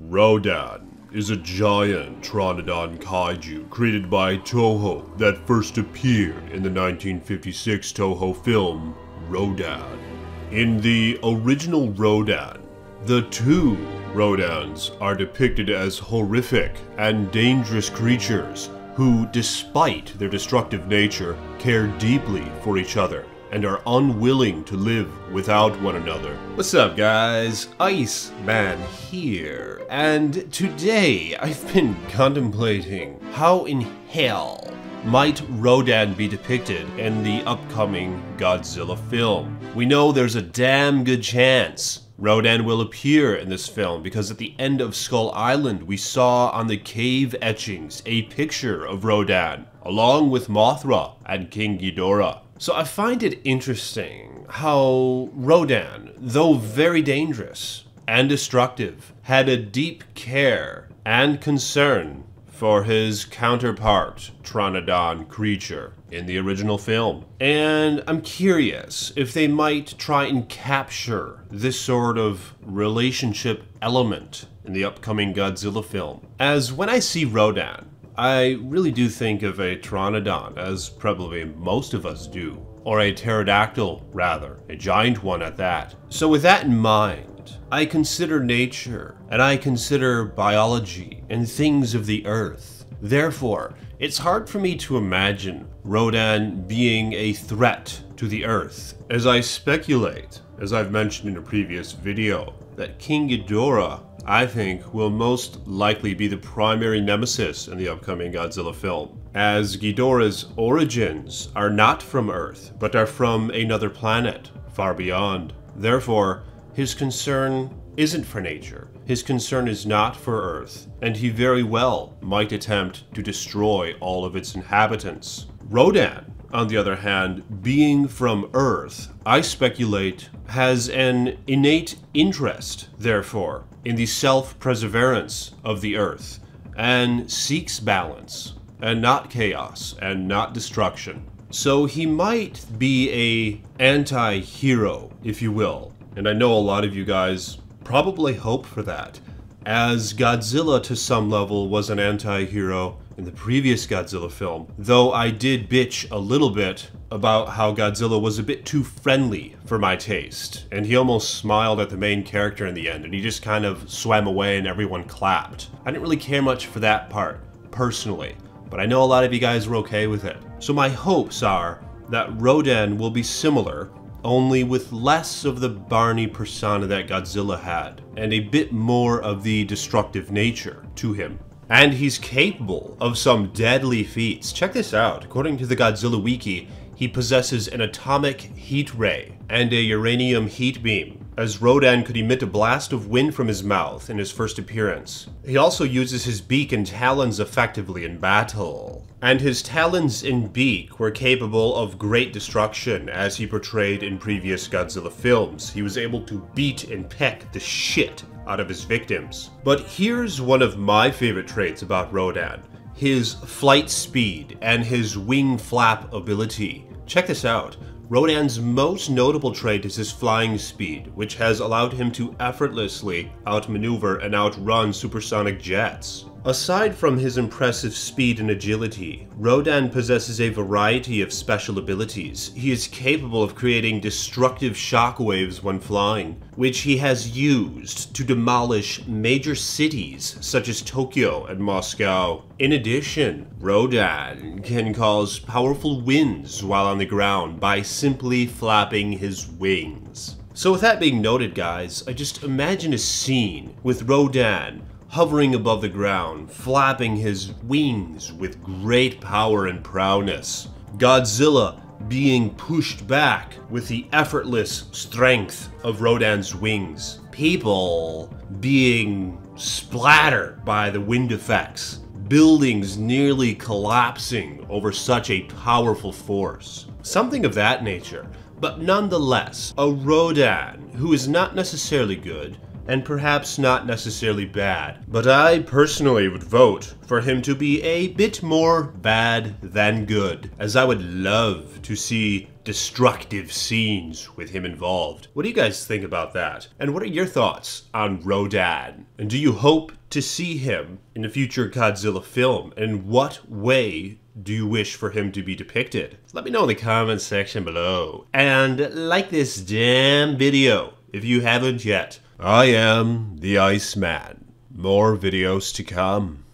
Rodan is a giant Troodon kaiju created by Toho that first appeared in the 1956 Toho film Rodan. In the original Rodan, the two Rodans are depicted as horrific and dangerous creatures who, despite their destructive nature, care deeply for each other and are unwilling to live without one another. What's up, guys? Iceman here, and today I've been contemplating how in hell might Rodan be depicted in the upcoming Godzilla film. We know there's a damn good chance Rodan will appear in this film because at the end of Skull Island we saw on the cave etchings a picture of Rodan along with Mothra and King Ghidorah. So I find it interesting how Rodan, though very dangerous and destructive, had a deep care and concern for his counterpart, Troodon creature, in the original film. And I'm curious if they might try and capture this sort of relationship element in the upcoming Godzilla film. As when I see Rodan, I really do think of a Troodon, as probably most of us do. Or a pterodactyl, rather. A giant one at that. So with that in mind, I consider nature, and I consider biology, and things of the earth. Therefore, it's hard for me to imagine Rodan being a threat to the earth, as I speculate, as I've mentioned in a previous video, that King Ghidorah, I think, will most likely be the primary nemesis in the upcoming Godzilla film, as Ghidorah's origins are not from Earth, but are from another planet, far beyond. Therefore, his concern isn't for nature, his concern is not for Earth, and he very well might attempt to destroy all of its inhabitants. Rodan, on the other hand, being from Earth, I speculate, has an innate interest, therefore, in the self-perseverance of the Earth, and seeks balance, and not chaos, and not destruction. So he might be a anti-hero, if you will, and I know a lot of you guys probably hope for that, as Godzilla to some level was an anti-hero in the previous Godzilla film, though I did bitch a little bit about how Godzilla was a bit too friendly for my taste, and he almost smiled at the main character in the end, and he just kind of swam away and everyone clapped. I didn't really care much for that part, personally, but I know a lot of you guys were okay with it. So my hopes are that Rodan will be similar, only with less of the Barney persona that Godzilla had, and a bit more of the destructive nature to him. And he's capable of some deadly feats. Check this out. According to the Godzilla Wiki, he possesses an atomic heat ray and a uranium heat beam, as Rodan could emit a blast of wind from his mouth in his first appearance. He also uses his beak and talons effectively in battle. And his talons and beak were capable of great destruction, as he portrayed in previous Godzilla films. He was able to beat and peck the shit out of his victims. But here's one of my favorite traits about Rodan: his flight speed and his wing flap ability. Check this out. Rodan's most notable trait is his flying speed, which has allowed him to effortlessly outmaneuver and outrun supersonic jets. Aside from his impressive speed and agility, Rodan possesses a variety of special abilities. He is capable of creating destructive shockwaves when flying, which he has used to demolish major cities such as Tokyo and Moscow. In addition, Rodan can cause powerful winds while on the ground by simply flapping his wings. So with that being noted, guys, I just imagine a scene with Rodan hovering above the ground, flapping his wings with great power and prowess. Godzilla being pushed back with the effortless strength of Rodan's wings. People being splattered by the wind effects. Buildings nearly collapsing over such a powerful force. Something of that nature, but nonetheless, a Rodan who is not necessarily good, and perhaps not necessarily bad, but I personally would vote for him to be a bit more bad than good, as I would love to see destructive scenes with him involved. What do you guys think about that? And what are your thoughts on Rodan? And do you hope to see him in a future Godzilla film? And in what way do you wish for him to be depicted? Let me know in the comments section below. And like this damn video if you haven't yet. I am the Iceman. More videos to come.